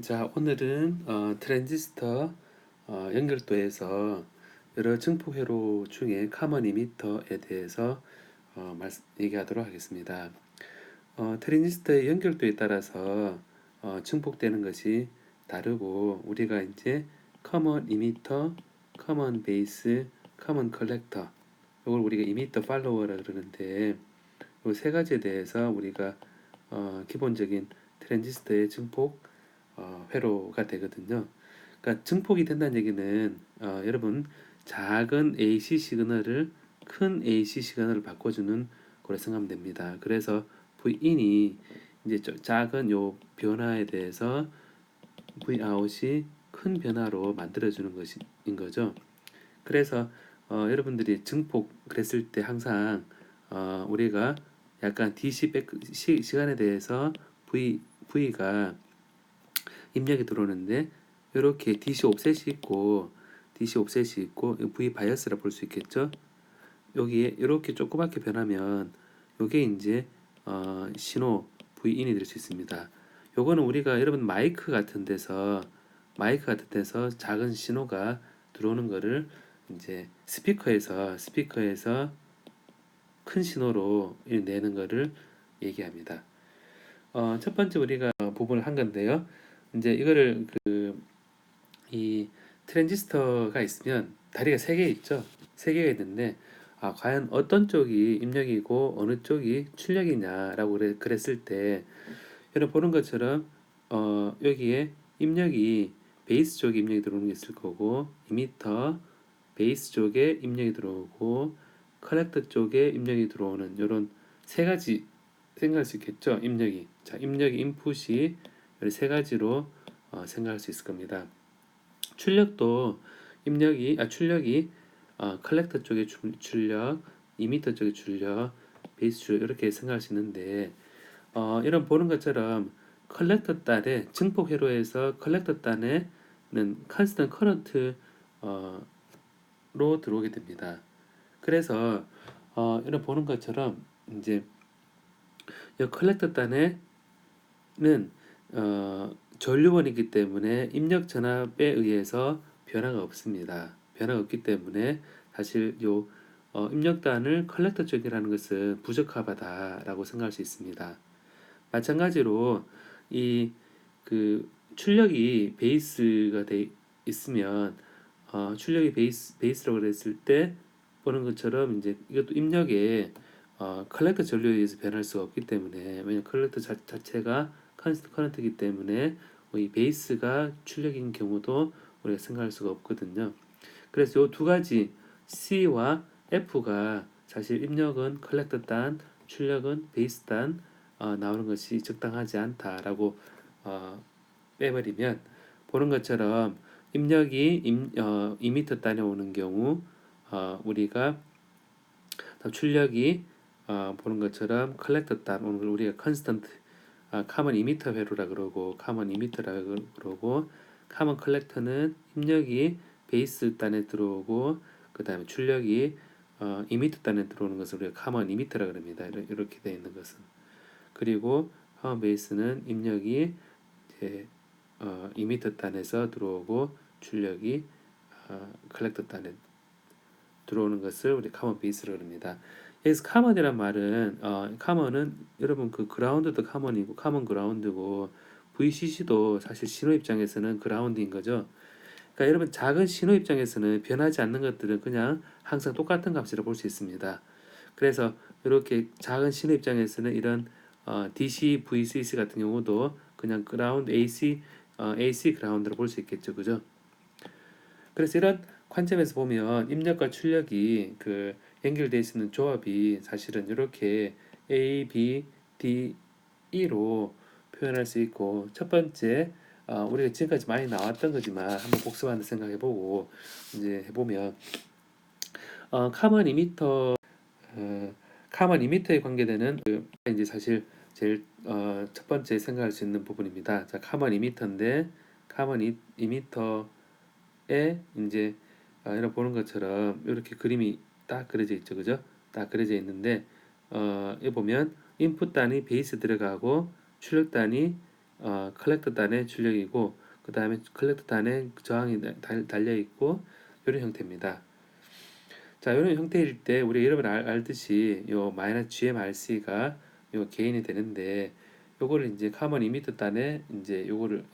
자, 오늘은 트랜지스터 연결도에서 여러 증폭 회로 중에 카먼 이미터에 대해서 얘기하도록 하겠습니다. 트랜지스터의 연결도에 따라서 증폭되는 것이 다르고 우리가 이제 커먼 이미터, 커먼 베이스, 커먼 컬렉터 이걸 우리가 이미터 팔로워라 그러는데 이 세 가지에 대해서 우리가 기본적인 트랜지스터의 증폭 회로가 되거든요. 그러니까 증폭이 된다는 얘기는 여러분 작은 AC 시그널을 큰 AC 시그널을 바꿔주는 거로 생각하면 됩니다. 그래서 Vin이 이제 작은 요 변화에 대해서 Vout이 큰 변화로 만들어주는 것인 거죠. 그래서 여러분들이 증폭 그랬을 때 항상 우리가 약간 DC 백 시간에 대해서 V가 입력이 들어오는데 이렇게 DC 옵셋이 있고 V 바이어스라 볼 수 있겠죠. 여기에 이렇게 조그맣게 변하면 요게 이제 신호 V인이 될 수 있습니다. 요거는 우리가 여러분 마이크 같은 데서 작은 신호가 들어오는 거를 이제 스피커에서 큰 신호로 내는 거를 얘기합니다. 첫 번째 우리가 부분을 한 건데요. 이제 이거를 이 트랜지스터가 있으면 다리가 세 개 있죠. 세 개가 있는데 과연 어떤 쪽이 입력이고 어느 쪽이 출력이냐라고 그랬을 때 여러분 보는 것처럼 여기에 입력이 베이스 쪽에 입력이 들어오는 게 있을 거고 이미터 베이스 쪽에 입력이 들어오고 커넥터 쪽에 입력이 들어오는 이런 세 가지 생각할 수 있겠죠. 입력이 입력이 인풋이 이 세 가지로 생각할 수 있을 겁니다. 출력도 출력이 컬렉터 쪽의 출력, 이미터 쪽의 출력, 베이스 출력 이렇게 생각할 수 있는데 이런 보는 것처럼 컬렉터 단에 증폭 회로에서 컬렉터 단에는 컨스턴트 커런트로 들어오게 됩니다. 그래서 이런 보는 것처럼 이제 이 컬렉터 단에는 전류원이기 때문에 입력 전압에 의해서 변화가 없습니다. 변화가 없기 때문에 사실 요 입력단을 컬렉터 쪽이라는 것은 부적합하다라고 생각할 수 있습니다. 마찬가지로 이 출력이 베이스가 돼 있으면 출력이 베이스라고 그랬을 때 보는 것처럼 이제 이것도 입력에 컬렉터 전류에 의해서 변할 수가 없기 때문에 왜냐면 컬렉터 자체가 컨스턴트 커런트이기 때문에 이 베이스가 출력인 경우도 우리가 생각할 수가 없거든요. 그래서 이 두 가지 C와 F가 사실 입력은 컬렉터 단, 출력은 베이스 단 나오는 것이 적당하지 않다라고 빼버리면 보는 것처럼 입력이 이미터 단에 오는 경우 우리가 출력이 보는 것처럼 컬렉터 단 오는 걸 우리가 컨스턴트 카먼 이미터 회로라 그러고 카먼 이미터라 그러고 카먼 컬렉터는 입력이 베이스 단에 들어오고 그 다음에 출력이 이미터 단에 들어오는 것을 우리가 카먼 이미터라 그럽니다. 이렇게 되어 있는 것은 그리고 카먼 베이스는 입력이 이제 이미터 단에서 들어오고 출력이 컬렉터 단에 들어오는 것을 우리 카먼 베이스라고 합니다. 여기서 카먼이란 말은 카먼은 여러분 그라운드도 카먼이고 카먼 그라운드고 VCC도 사실 신호 입장에서는 그라운드인 거죠. 그러니까 여러분 작은 신호 입장에서는 변하지 않는 것들은 그냥 항상 똑같은 값이라 볼 수 있습니다. 그래서 이렇게 작은 신호 입장에서는 이런 DC, VCC 같은 경우도 그냥 그라운드 AC 그라운드로 볼 수 있겠죠, 그죠? 그래서 이런 관점에서 보면 입력과 출력이 연결되어 있는 조합이 사실은 이렇게 A, B, D, E로 표현할 수 있고 첫 번째 우리가 지금까지 많이 나왔던 거지만 한번 복습하는 생각해보고 이제 해보면 카먼 이미터 카먼 이미터에 관계되는 이제 사실 제일 첫 번째 생각할 수 있는 부분입니다. 자, 카먼 이미터인데 카먼 이미터 에 이제 이렇게 보는 것처럼 이렇게 그림이 딱 그려져 있죠, 그죠? 딱 그려져 있는데 여기 보면 인풋 단이 베이스 들어가고 출력 단이 컬렉터 단의 출력이고 그 다음에 컬렉터 단의 저항이 달려 있고 이런 형태입니다. 자, 이런 형태일 때 우리 여러분 알듯이 요 마이너스 GMRC가 요 개인이 되는데 요거를 이제 카먼 이미터 단에 이제 요거를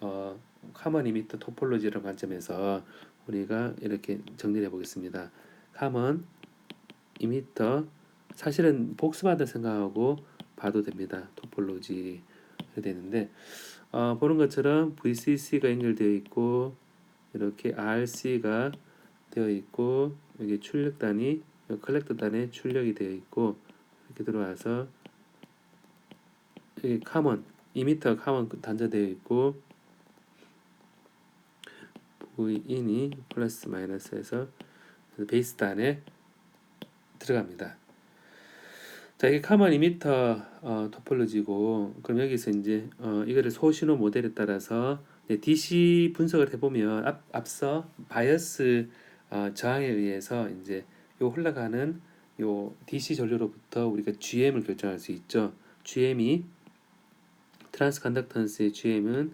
카먼 이미터 토폴로지라는 관점에서 우리가 이렇게 정리해 보겠습니다. 카먼 이미터 사실은 복수받아 생각하고 봐도 됩니다. 토폴로지 되는데 보는 것처럼 VCC가 연결되어 있고 이렇게 RC가 되어 있고 여기 출력단이 컬렉터 단에 출력이 되어 있고 이렇게 들어와서 여기 카먼 이미터 카먼 단자되어 있고 V인이 플러스 마이너스에서 베이스 단에 들어갑니다. 자, 이게 카먼 이미터 토폴로지고 그럼 여기서 이제 이거를 소신호 모델에 따라서 DC 분석을 해보면 앞서 바이어스 저항에 의해서 이제 요 흘러가는 요 DC 전류로부터 우리가 GM을 결정할 수 있죠. GM이 트랜스 컨덕턴스의 GM은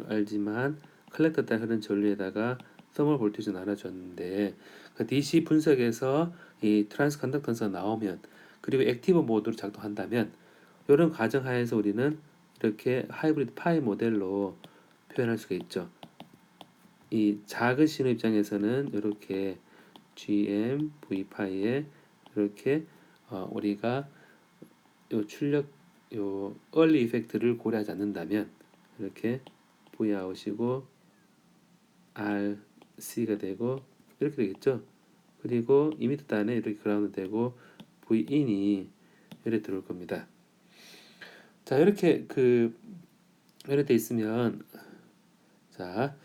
알지만 컬렉터 따라 흐르는 전류에다가 서멀 볼티지 나눠줬는데 그 DC 분석에서 이 트랜스 컨덕턴스가 나오면 그리고 액티브 모드로 작동한다면 이런 과정 하에서 우리는 이렇게 하이브리드 파이 모델로 표현할 수가 있죠. 이 작은 신호 입장에서는 이렇게 GM V 파이에 이렇게 우리가 요 출력 요 early 이펙트를 고려하지 않는다면 이렇게 V 아웃이고 RC가 되고 이렇게 되겠죠. 그리고 이미터 단에 이렇게 그라운드 되고 V 인이 이렇게 들어올 겁니다. 자, 이렇게 이렇게 돼 있으면 자,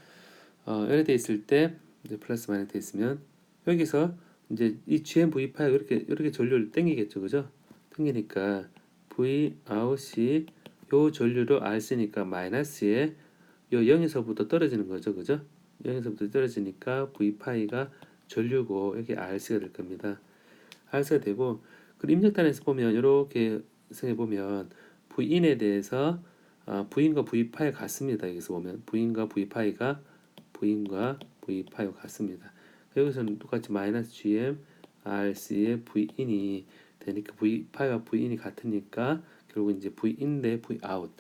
이렇게 돼 있을 때 이제 플러스 마이너스 돼 있으면 여기서 이제 이 GMV5가 이렇게 전류를 땡기겠죠, 그죠? 땡기니까 V 아웃이 요 전류로 R쓰니까 마이너스에 요 0에서부터 떨어지는 거죠, 그죠? 0에서부터 떨어지니까 V5가 전류고 여기 RC가 될 겁니다. RC가 되고 그 입력단에서 보면 이렇게 생각해 보면 V인에 대해서 V인과 V5가 같습니다. 여기서 보면 V인과 V5가 같습니다. 여기서는 똑같이 마이너스 GM RC의 V인이 되니까 V5와 V인이 같으니까 결국 이제 V인 대 Vout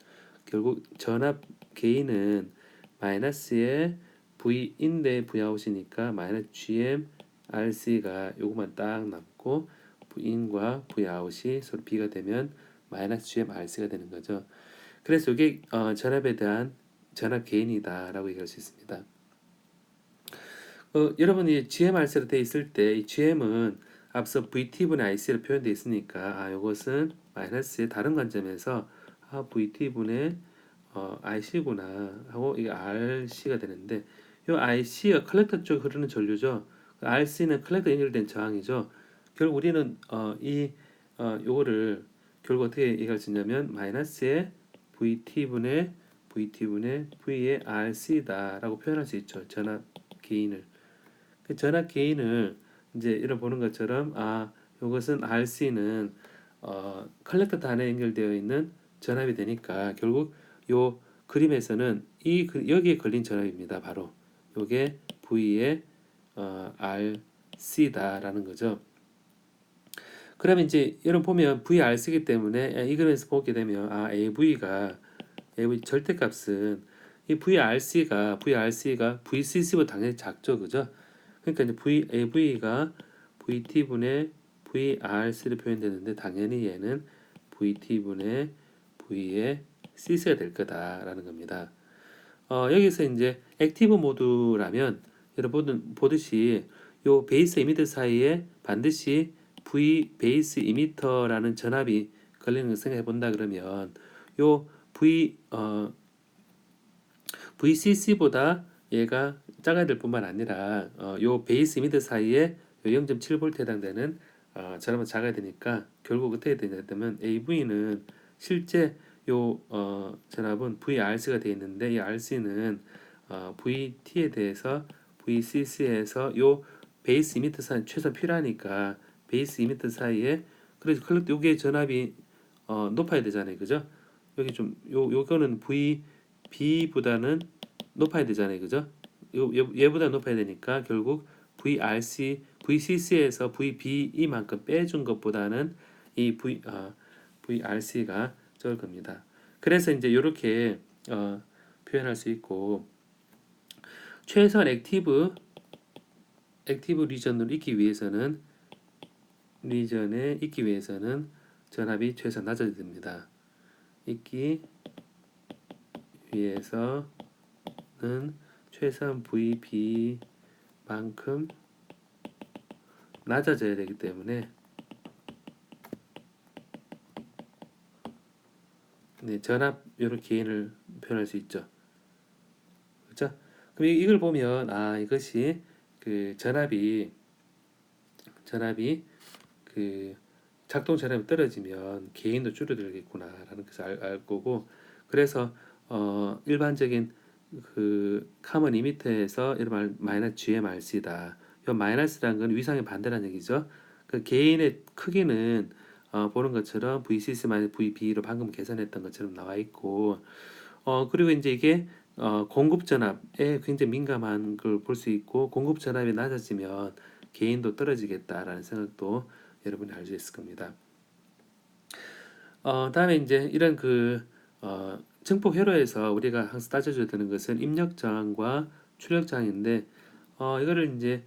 결국 전압 개인은 마이너스의 V인 대 Vout이니까 마이너스 GM RC가 요것만 딱 남고 V인과 Vout이 서로 B가 되면 마이너스 GM RC가 되는 거죠. 그래서 이게 전압에 대한 전압 개인이다라고 얘기할 수 있습니다. 여러분이 GMRC로 되어 있을 때 이 GM은 앞서 VT분의 IC로 표현되어 있으니까 이것은 마이너스의 다른 관점에서 VT분의 IC구나 하고 이게 RC가 되는데 이 IC가 컬렉터 쪽 흐르는 전류죠. RC는 컬렉터 연결된 저항이죠. 결국 우리는 요거를 결국 어떻게 얘기할 수 있냐면 마이너스의 VT분의 V의 RC다라고 표현할 수 있죠. 전압 개인을. 그 전압 개인을 이제 이런 보는 것처럼 이것은 RC는 컬렉터 단에 연결되어 있는 전압이 되니까 결국 요 그림에서는 여기에 걸린 전압입니다. 바로 요게 V의 RC다라는 거죠. 그러면 이제 여러분 보면 VRC이기 때문에 이 그림에서 보게 되면 AV 절대값은 이 VRC가 VCC보다 당연히 작죠, 그죠? 그러니까 이제 AV가 VT분의 VRC로 표현되는데 당연히 얘는 VT분의 V의 CC가 될 거다라는 겁니다. 여기서 이제 액티브 모드라면 여러분 보듯이 요 베이스 이미터 사이에 반드시 V 베이스 이미터라는 전압이 걸리는 걸 생각해 본다 그러면 요 VCC보다 얘가 작아야 될 뿐만 아니라 요 베이스 이미터 사이에 0.7V 해당되는 전압은 작아야 되니까 결국 어떻게 되냐면 AV는 실제 요 전압은 VRC가 되어 있는데 이 RC는 VT에 대해서 VCC에서 요 베이스 이미터 사이 최소한 필요하니까 베이스 이미터 사이에 그래서 컬렉터 요게 전압이 높아야 되잖아요, 그죠? 여기 좀 요거는 B보다는 높아야 되잖아요, 그죠? 얘보다 높아야 되니까 결국 VCC에서 VB 이만큼 빼준 것보다는 이 VRC가 적을 겁니다. 그래서 이제 이렇게 표현할 수 있고 최소한 액티브 리전으로 있기 위해서는 리전에 있기 위해서는 전압이 최소한 낮아야 됩니다. 있기 위해서는 최소한 VB만큼 낮아져야 되기 때문에 네, 전압 이런 개인을 표현할 수 있죠. 그렇죠? 그럼 이걸 보면 이것이 그 전압이 그 작동 전압이 떨어지면 개인도 줄어들겠구나라는 것을 알 거고 그래서 일반적인 그 카먼 이미터에서 이런 마이너스 GMRC다. 이 마이너스라는 건 위상의 반대라는 얘기죠. 그 개인의 크기는 보는 것처럼 VCC 마이너스 VB로 방금 계산했던 것처럼 나와 있고 그리고 이제 이게 공급 전압에 굉장히 민감한 걸 볼 수 있고 공급 전압이 낮아지면 개인도 떨어지겠다라는 생각도 여러분이 알 수 있을 겁니다. 다음에 이제 이런 증폭 회로에서 우리가 항상 따져줘야 되는 것은 입력 저항과 출력 저항인데 이거를 이제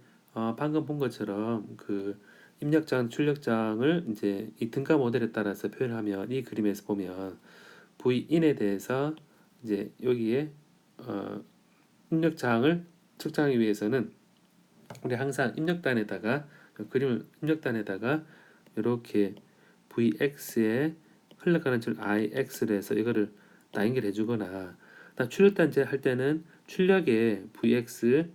방금 본 것처럼 그 입력 저항, 출력 저항을 이제 이 등가 모델에 따라서 표현하면 이 그림에서 보면 V인에 대해서 이제 여기에 입력 저항을 측정하기 위해서는 우리 항상 입력단에다가 그림을 입력단에다가 이렇게 Vx에 흘러가는 줄 Ix를 해서 이거를 다 연결해 주거나 출력단제 할 때는 출력에 Vx,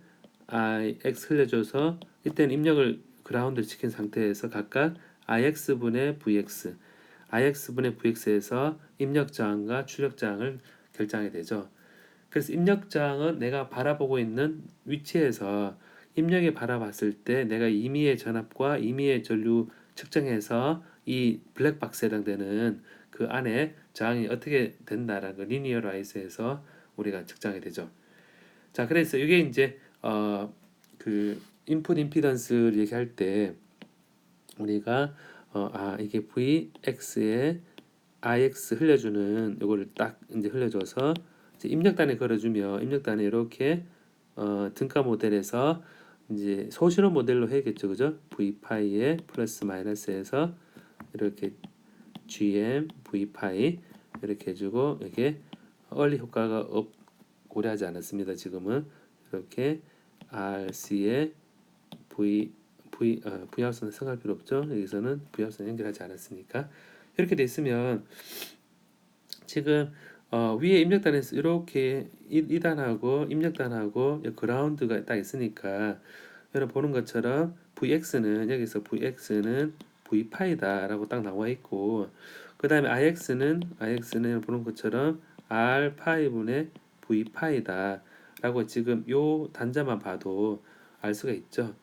Ix 흘려줘서 이때는 입력을 그라운드를 지킨 상태에서 각각 Ix분의 Vx, Ix분의 Vx에서 입력 저항과 출력 저항을 결정하게 되죠. 그래서 입력 저항은 내가 바라보고 있는 위치에서 입력에 바라봤을 때 내가 임의의 전압과 임의의 전류 측정해서 이 블랙박스에 해당되는 그 안에 저항이 어떻게 된다라는 거 리니어라이즈해서 우리가 측정하게 되죠. 자, 그래서 이게 이제 그 인풋 임피던스를 얘기할 때 우리가 이게 VX에 IX 흘려주는 요거를 딱 이제 흘려줘서 이제 입력단에 걸어주면 입력단에 이렇게 등가 모델에서 이제 소신호 모델로 해야겠죠, 그죠? V 파이에 플러스 마이너스에서 이렇게 GM V 파이 이렇게 해주고 이게 얼리 효과가 고려하지 않았습니다. 지금은 이렇게 RC에 V합선 생각할 필요 없죠. 여기서는 V합선 연결하지 않았으니까 이렇게 돼 있으면 지금 위에 입력단에서 이렇게 2단하고 입력단하고 그라운드가 딱 있으니까 여러분 보는 것처럼 VX는 여기서 VX는 V파이다라고 딱 나와 있고 그 다음에 IX는 보는 것처럼 R파이분의 V파이다 라고 지금 요 단자만 봐도 알 수가 있죠.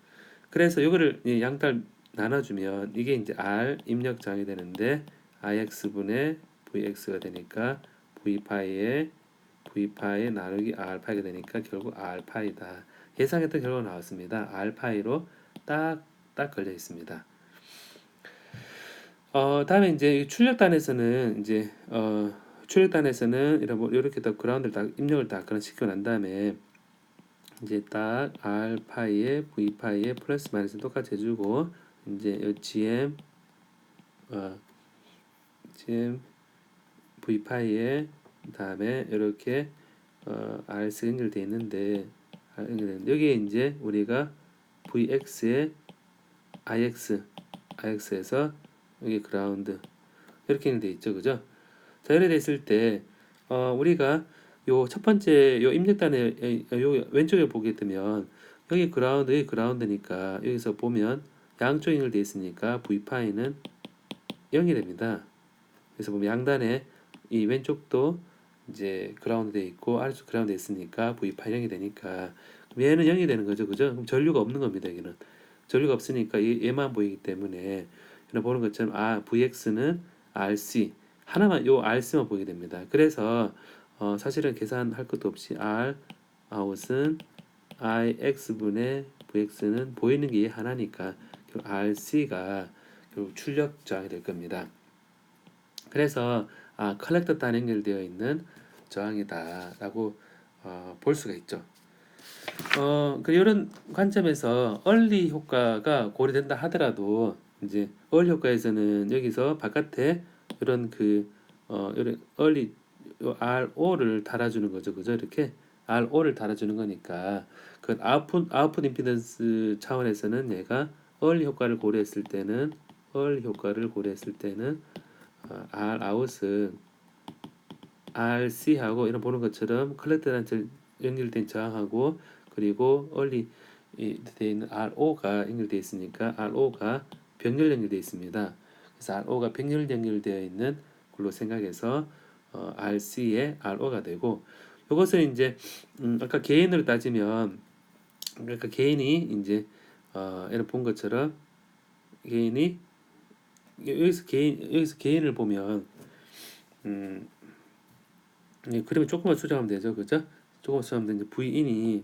그래서 이거를 양달 나눠주면 이게 이제 R 입력장이 되는데 IX분의 VX가 되니까 V파이에 나누기 R파이가 되니까 결국 R파이다. 예상했던 결과가 나왔습니다. R파이로 딱 걸려 있습니다. 다음에 이제 출력단에서는 이렇게 다 그라운드를 다 입력을 다 시키고 난 다음에 이제 딱 R파이에 V파이에 플러스 마이너스 똑같이 해주고 이제 GM V파이에 다음에 이렇게 RS 연결되어 있는데 여기에 이제 우리가 VX에 IX에서 여기 그라운드 이렇게 연결되어 있죠, 그죠? 자, 이렇게 됐을 때 우리가 요 첫 번째 요 입력단에 요 왼쪽에 보게 되면 여기 그라운드 여기 그라운드니까 여기서 보면 양쪽 연결되어 있으니까 V파이는 0이 됩니다. 그래서 보면 양단에 이 왼쪽도 이제 그라운드 돼 있고 아래쪽 그라운드 돼 있으니까 V8 0이 되니까 그럼 얘는 0이 되는 거죠, 그죠? 그럼 전류가 없는 겁니다. 여기는 전류가 없으니까 얘만 보이기 때문에 이런 보는 것처럼 VX는 RC 하나만 요 RC만 보게 됩니다. 그래서 사실은 계산할 것도 없이 R 아웃은 IX분의 VX는 보이는 게 하나니까 결국 RC가 결국 출력 저항이 될 겁니다. 그래서 컬렉터 단 연결되어 있는 저항이다라고 볼 수가 있죠. 이런 관점에서 얼리 효과가 고려된다 하더라도 이제 얼리 효과에서는 여기서 바깥에 이런 이런 얼리 RO를 달아주는 거죠, 그죠? 이렇게 RO를 달아주는 거니까 그 아웃풋 임피던스 차원에서는 얘가 얼리 효과를 고려했을 때는 R 아웃은 RC하고 이런 보는 것처럼 컬렉터랑 연결된 저항하고 그리고 얼리 되어 있는 RO가 연결되어 있으니까 RO가 병렬 연결되어 있습니다. 그래서 RO가 병렬 연결되어 있는 걸로 생각해서 RC의 RO가 되고 이것은 이제 아까 개인으로 따지면 그러니까 개인이 이제 이런 본 것처럼 개인이 여기서 개인을 보면 그림을 조금만 수정하면 되죠, 그죠? 조금만 수정하면 이제 V인이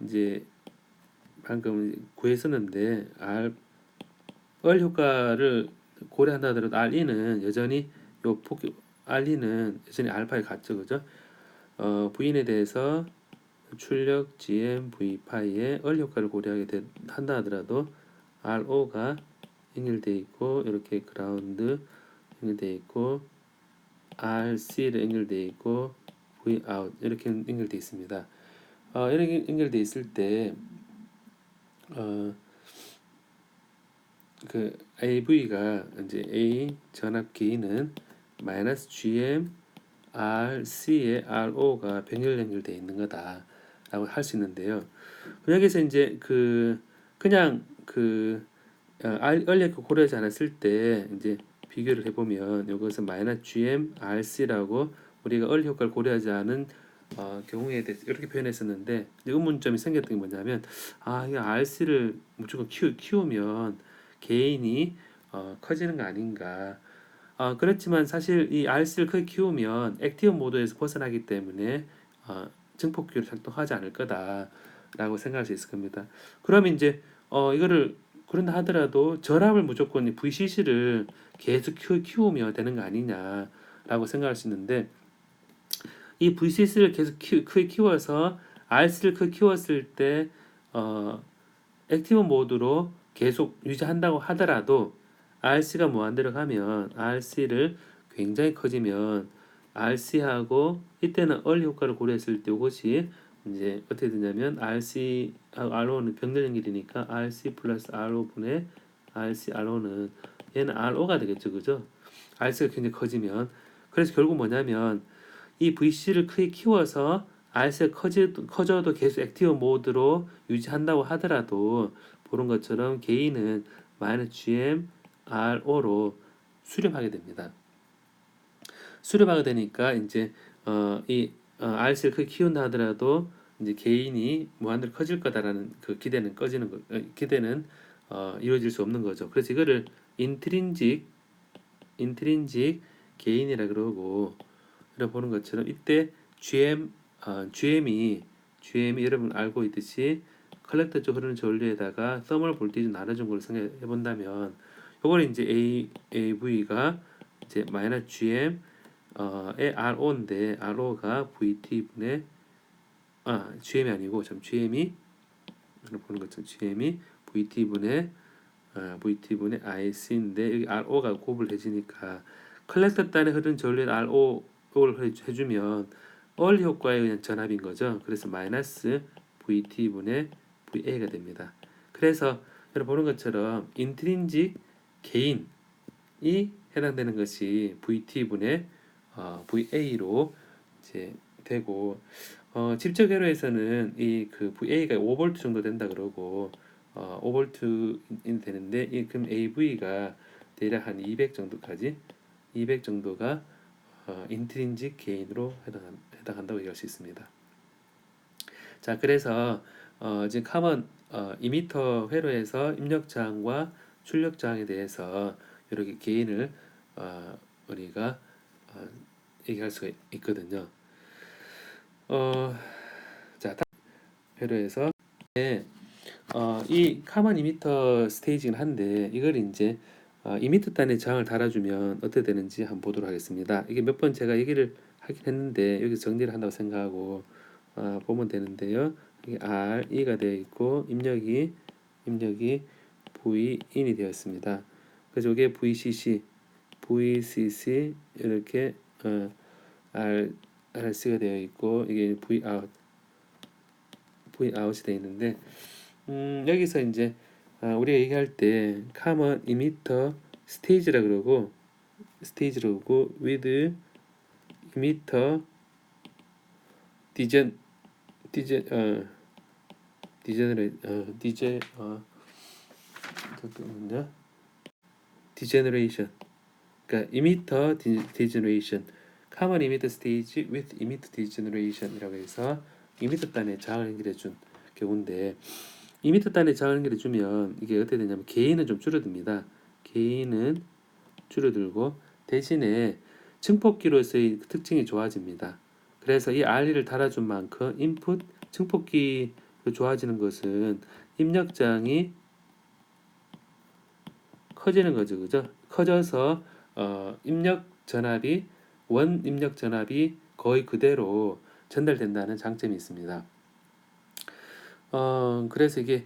이제 방금 구했었는데 얼 효과를 고려한다 하더라도 R인은 여전히 R인은 여전히 알파에 같죠, 그죠? V인에 대해서 출력 GM V 파이의 얼 효과를 고려하게 한다 하더라도 RO가 연결돼 있고 이렇게 그라운드 연결돼 있고 RC를 연결돼 있고 V out 이렇게 연결돼 있습니다. 이렇게 연결돼 있을 때 그 AV가 이제 A 전압 게인은 마이너스 GM RC의 RO가 병렬 연결되어 있는 거다라고 할 수 있는데요. 여기서 이제 그냥 얼리 고려하지 않았을 때 이제 비교를 해보면 이것은 마이너스 GM RC라고 우리가 얼리 효과를 고려하지 않은 경우에 대해서 이렇게 표현했었는데 의문점이 생겼던 게 뭐냐면 이 RC를 무조건 키우면 개인이 커지는 거 아닌가. 그렇지만 사실 이 RC를 크게 키우면 액티브 모드에서 벗어나기 때문에 증폭기로 작동하지 않을 거다라고 생각할 수 있을 겁니다. 그러면 이제 이거를 그런다 하더라도 전압을 무조건 VCC를 계속 키우면 되는 거 아니냐라고 생각할 수 있는데 이 VCC를 계속 크게 키워서 RC를 크게 키웠을 때 액티브 모드로 계속 유지한다고 하더라도 RC가 무한대로 가면 RC를 굉장히 커지면 RC하고 이때는 얼리 효과를 고려했을 때 이것이 이제 어떻게 되냐면 RC하고 RO는 병렬 연결이니까 RC 플러스 RO분의 RC RO는 얘는 RO가 되겠죠, 그죠? RC가 굉장히 커지면 그래서 결국 뭐냐면 이 VC를 크게 키워서 RC가 커져도 계속 액티브 모드로 유지한다고 하더라도 보는 것처럼 게인은 마이너스 GM RO로 수렴하게 됩니다. 수렴하게 되니까 이제 이 RC를 크게 키운다 하더라도 이제 게인이 무한대로 커질 거다라는 그 기대는 기대는 이루어질 수 없는 거죠. 그래서 이거를 인트린직 게인이라 그러고 이렇게 보는 것처럼 이때 GM이 여러분 알고 있듯이 컬렉터 쪽 흐르는 전류에다가 서멀 볼티지 나눠준 걸 생각해 본다면 요걸 이제 AV가 이제 마이너스 GM 의 RO인데 RO가 VT분의 GM이 아니고 GM이 보는 것처럼 GM이 VT분의 IC인데 여기 RO가 고불해지니까 컬렉터 단에 흐르는 전류에 RO를 해주면 얼 효과의 그냥 전압인 거죠. 그래서 마이너스 VT분의 VA가 됩니다. 그래서 여러분 보는 것처럼 인트린직 게인이 해당되는 것이 VT분의 VA로 이제 되고 직접 회로에서는 이 VA가 5V 정도 된다 그러고 5V인 되는데 그럼 AV가 대략 한 200 정도까지 200 정도가 인트린직 게인으로 해당한다고 얘기할 수 있습니다. 자, 그래서 지금 카먼 2m 회로에서 입력 저항과 출력 저항에 대해서 이렇게 게인을 우리가 얘기할 수가 있거든요. 어, 자, 회로에서 이 카만 이미터 스테이지긴 한데 이걸 이제 이미터 단에 저항을 달아주면 어떻게 되는지 한번 보도록 하겠습니다. 이게 몇 번 제가 얘기를 하긴 했는데 여기서 정리를 한다고 생각하고 보면 되는데요. 여기 R, E가 되어 있고 입력이 V in이 되어 있습니다. 그래서 이게 VCC, VCC 이렇게 RC가 되어 있고 이게 V out이 되어 있는데 여기서 이제 우리가 얘기할 때 common emitter stage라 그러고 with emitter degen degen degenerate 잠깐만요. degeneration 그러니까 emitter degeneration common emitter stage with emitter degeneration이라고 해서 emitter 단에 저항을 연결해 준 경우인데 2m 단에 저항을 연결해 주면 이게 어떻게 되냐면 게인은 좀 줄어듭니다. 게인은 줄어들고 대신에 증폭기로서의 특징이 좋아집니다. 그래서 이 RE를 달아준 만큼 인풋 증폭기로 좋아지는 것은 입력장이 커지는 거죠, 그죠? 커져서 입력 전압이 원 입력 전압이 거의 그대로 전달된다는 장점이 있습니다. 그래서 이게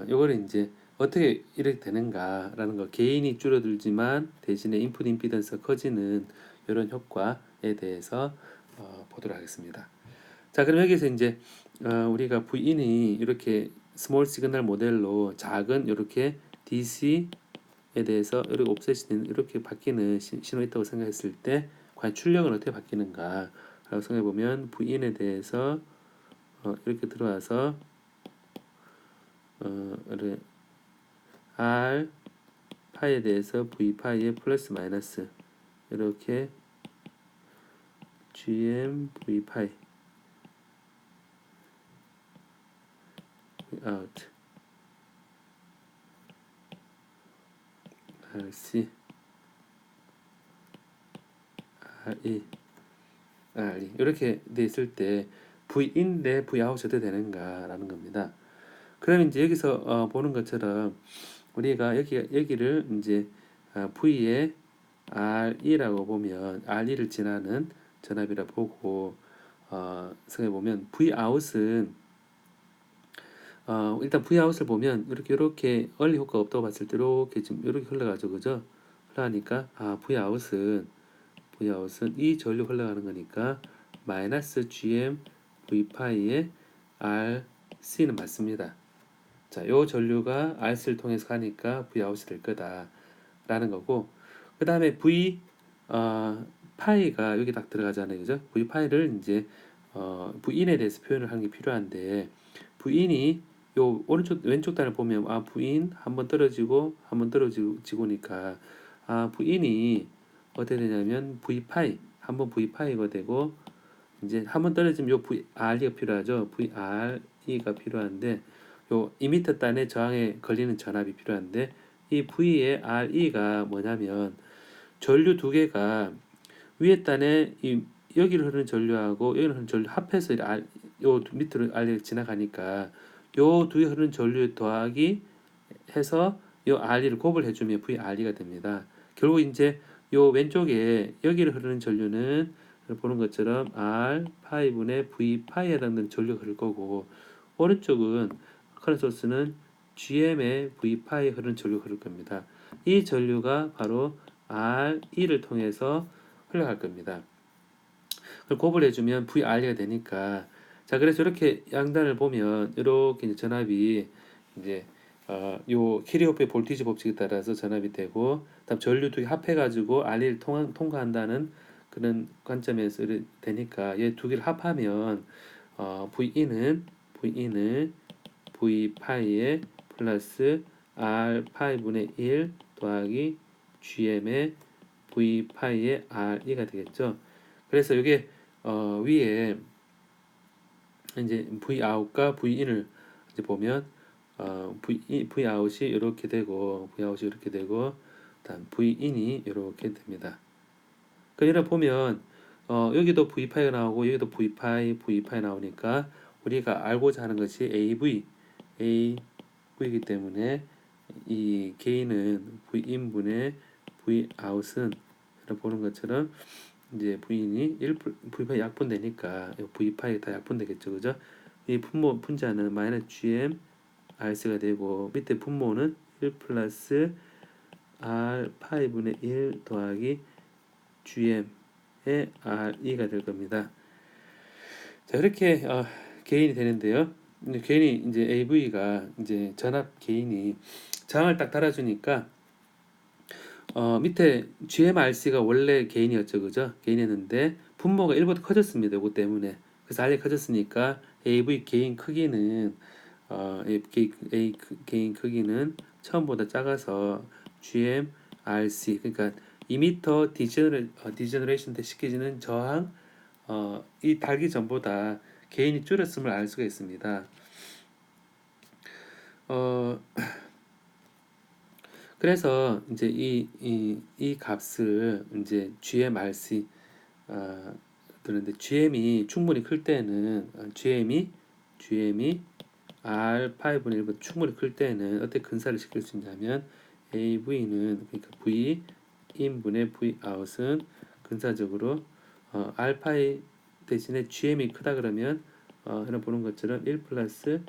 요거를 이제 어떻게 이렇게 되는가라는 거 개인이 줄어들지만 대신에 인풋 임피던스가 커지는 이런 효과에 대해서 보도록 하겠습니다. 자, 그럼 여기서 이제 우리가 Vin이 이렇게 스몰 시그널 모델로 작은 이렇게 DC에 대해서 이렇게 옵셋이 이렇게 바뀌는 신호 있다고 생각했을 때 과연 출력은 어떻게 바뀌는가라고 생각해 보면 Vin에 대해서 이렇게 들어와서 R 파이에 대해서 V 파이의 플러스 마이너스 이렇게 GM V 파이 out RC RE RE 이렇게 돼 있을 때 V in 대 V out 어떻게 되는가라는 겁니다. 그럼 이제 여기서 보는 것처럼 우리가 여기를 이제 V에 RE라고 보면 RE를 지나는 전압이라 보고 생각해 보면 V out은 일단 V out을 보면 이렇게 얼리 효과가 없다고 봤을 때 이렇게 지금 이렇게 흘러가죠, 그죠? 흘러가니까 V out은 이 전류 흘러가는 거니까 마이너스 GM V 파이의 RC는 맞습니다. 자, 요 전류가 RC를 통해서 가니까 V out이 될 거다라는 거고, 그 다음에 V 파이가 여기 딱 들어가잖아요, 그죠? V 파이를 이제 V in에 대해서 표현을 하는 게 필요한데 V in이 요 오른쪽 왼쪽 단을 보면 V in 한번 떨어지고 한번 떨어지고니까 V in이 어떻게 되냐면 V 파이 한번 V 파이가 되고 이제 한번 떨어지면 요 VRE가 필요하죠. VRE가 필요한데 요 2m 단의 저항에 걸리는 전압이 필요한데 이 V의 RE가 뭐냐면 전류 두 개가 위에 단에 여기를 흐르는 전류하고 여기를 흐르는 전류 합해서 요 밑으로 RE가 지나가니까 요 두 개 흐르는 전류 더하기 해서 요 RE를 곱을 해주면 VRE가 됩니다. 결국 이제 요 왼쪽에 여기를 흐르는 전류는 보는 것처럼 R 파이분의 V 파이에 해당되는 전류가 흐를 거고 오른쪽은 커런트 소스는 GM의 V 파이에 흐르는 전류가 흐를 겁니다. 이 전류가 바로 RE를 통해서 흘러갈 겁니다. 그걸 곱을 해주면 VRE가 되니까 자 그래서 이렇게 양단을 보면 이렇게 전압이 이제 요 키리호프의 볼티지 법칙에 따라서 전압이 되고 다음 전류 두 개 합해가지고 RE를 통과한다는 그런 관점에서 되니까 얘 두 개를 합하면 Vin은 V 파이에 플러스 R 파이분의 1 더하기 GM의 V 파이의 RE가 되겠죠. 그래서 이게 위에 이제 V out과 V in을 이제 보면 V out이 이렇게 되고 다음 V in이 이렇게 됩니다. 그러니까 보면 여기도 V 파이가 나오고 여기도 V 파이 나오니까 우리가 알고자 하는 것이 AV이기 때문에 이 개인은 V인분의 Vout은 보는 것처럼 이제 V인이 V파이 약분되니까 V파이 다 약분되겠죠, 그죠? 이 분자는 마이너스 GM Rc가 되고 밑에 분모는 1 플러스 R 파이분의 1 더하기 GM의 RE가 될 겁니다. 자, 이렇게 개인이 되는데요. 개인이 이제 AV가 이제 전압 개인이 저항을 딱 달아주니까 밑에 GMRC가 원래 개인이었죠, 그죠? 개인이었는데 분모가 1보다 커졌습니다. 이거 때문에. 그래서 R이 커졌으니까 AV 개인 크기는 개인 크기는 처음보다 작아서 GMRC 그러니까 2m 디제너레이션 때 시켜지는 저항 이 달기 전보다 개인이 줄었음을 알 수가 있습니다. 그래서 이제 이 값을 이제 GMRC 그런데 GM이 충분히 클 때는 GM이 R 파이분의 1보다 충분히 클 때는 어떻게 근사를 시킬 수 있냐면 AV는 그러니까 V 인분의 V 아웃은 근사적으로 R파이 대신에 GM이 크다 그러면 여러분 보는 것처럼 1 플러스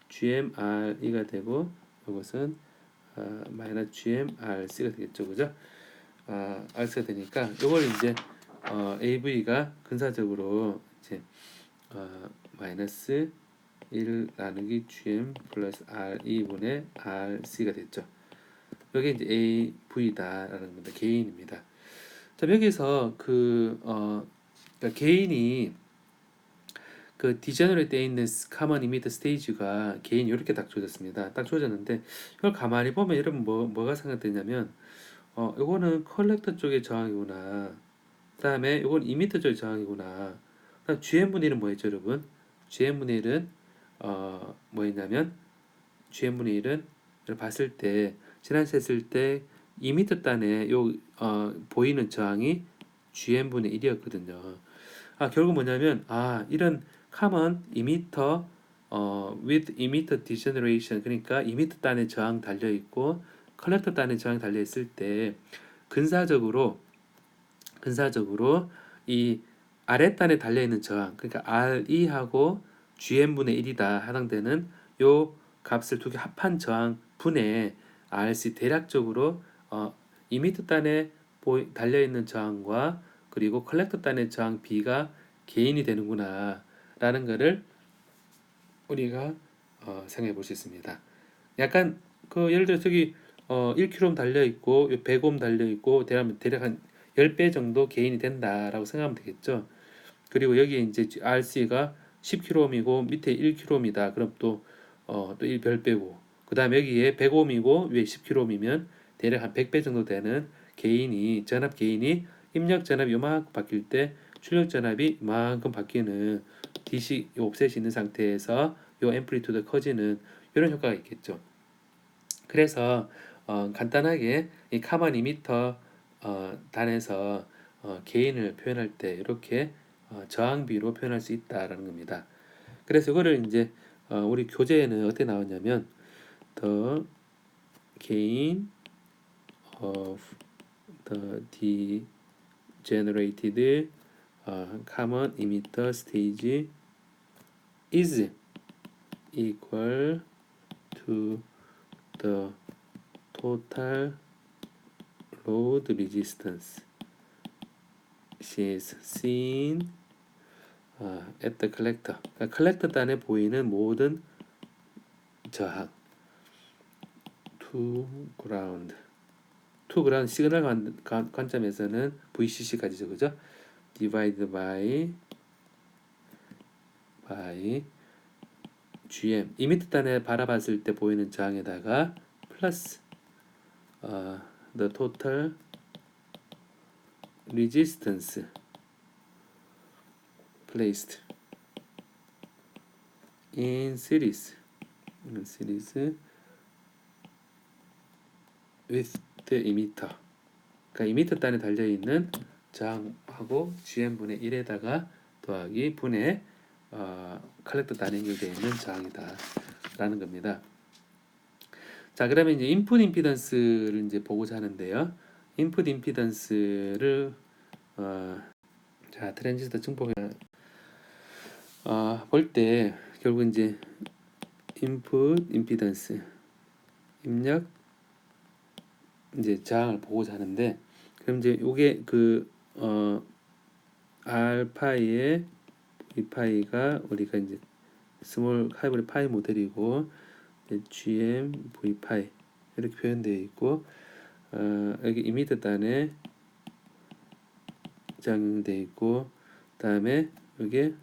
GMRE가 되고 이것은 마이너스 GMRC가 되겠죠, 그죠? RC가 되니까 이걸 이제 AV가 근사적으로 이제 마이너스 1 나누기 GM 플러스 RE분의 RC가 됐죠. 여기 이제 AV다라는 겁니다. 개인입니다. 자, 여기서 그러니까 개인이 그 디제너레이트 돼 있는 카먼 이미터 스테이지가 개인이 이렇게 딱 주어졌습니다. 딱 주어졌는데 이걸 가만히 보면 여러분 뭐가 생각되냐면 이거는 컬렉터 쪽의 저항이구나. 그다음에 이건 이미터 쪽의 저항이구나. 그다음 GM분의 1은 뭐였죠, 여러분? GM분의 1은 뭐였냐면 GM분의 1은 봤을 때 지난 했을 때 2m 단에 보이는 저항이 GM분의 1이었거든요. 결국 뭐냐면 이런 common emitter with emitter degeneration 그러니까 2m 단의 저항 달려 있고 컬렉터 단의 저항 달려 있을 때 근사적으로 이 아랫단에 달려 있는 저항 그러니까 RE하고 GM분의 1이다 해당되는 요 값을 두 개 합한 저항 분의 RC 대략적으로 2m 단에 달려 있는 저항과 그리고 컬렉터 단의 저항 B가 개인이 되는구나 라는 것을 우리가 생각해 볼 수 있습니다. 약간 예를 들어 저기 1km 달려 있고 100옴 달려 있고 대략 한 10배 정도 개인이 된다라고 생각하면 되겠죠. 그리고 여기에 이제 RC가 10km이고 밑에 1km이다. 그럼 또 1별배고 그다음에 여기에 100옴이고 위에 10km이면 대략 한 100배 정도 되는 전압 개인이 입력 전압이 요만큼 바뀔 때 출력 전압이 이만큼 바뀌는 DC 옵셋이 있는 상태에서 요 앰플리튜드 커지는 이런 효과가 있겠죠. 그래서 간단하게 이 카만 이미터 단에서 개인을 표현할 때 이렇게 저항비로 표현할 수 있다라는 겁니다. 그래서 이거를 이제 우리 교재에는 어떻게 나왔냐면 the gain of the degenerated common emitter stage is equal to the total load resistance is seen at the collector. 그러니까 컬렉터 단에 보이는 모든 저항 to ground 시그널 관점에서는 VCC까지죠, 그죠? divide by GM 2m 단에 바라봤을 때 보이는 저항에다가 플러스 the total resistance placed in series with the emitter. 그러니까 2m 단에 달려 있는 저항하고 GM분의 1에다가 더하기 분의 컬렉터 단에 연결되어 있는 저항이다 라는 겁니다. 자, 그러면 이제 인풋 임피던스를 이제 보고자 하는데요. 인풋 임피던스를 자, 트랜지스터 증폭을 볼 때 결국 이제 인풋 임피던스 입력 이제 저항을 보고자 하는데, 그럼 이제 요게 R파이의 V파이가 우리가 이제 스몰 하이브리드 파이 모델이고, GM V파이 이렇게 표현되어 있고, 여기 이미터 단에 적용되어 있고, 다음에 여기